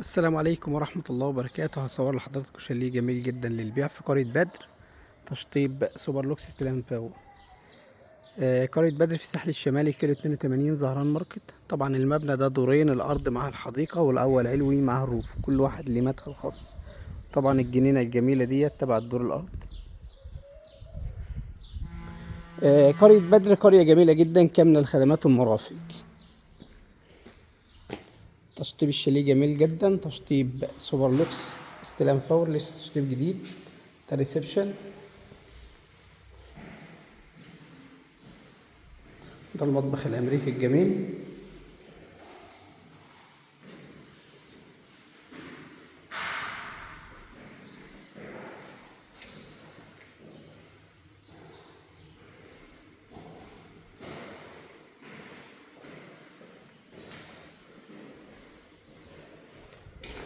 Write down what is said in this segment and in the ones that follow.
السلام عليكم ورحمة الله وبركاته. هصور لحضراتكم شاليه جميل جدا للبيع في قرية بدر، تشطيب سوبر لوكس استلام باو. قرية بدر في الساحل الشمالي، كيلو 82 زهران ماركت. طبعا المبنى ده دورين، الأرض مع الحديقة والأول علوي مع الروف، كل واحد ليه مدخل خاص. طبعا الجنينة الجميلة ديت تبع الدور الأرض. قرية بدر قرية جميلة جدا كاملة الخدمات والمرافق. تشطيب الشاليه جميل جدا، تشطيب سوبر لوكس استلام فور، لسه تشطيب جديد. ده ريسبشن، ده المطبخ الأمريكي الجميل.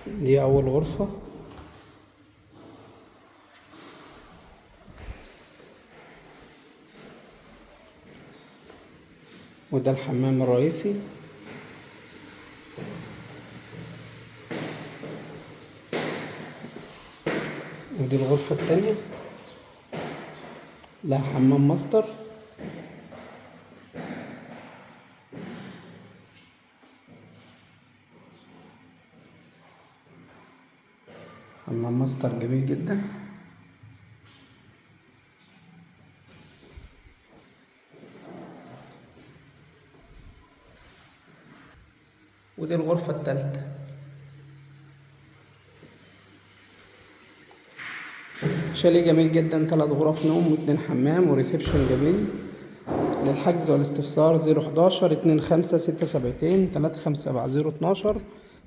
دي أول غرفة، وده الحمام الرئيسي. ودي الغرفة التانية، لها حمام ماستر. حمام ماستر جميل جدا. ودي الغرفة التالتة، شاليه جميل جدا، 3 غرف نوم و2 حمام وريسبشن جميل. للحجز والاستفسار 011 25 672 357 012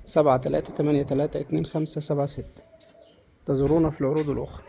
7383 2576. تزورونا في العروض الأخرى.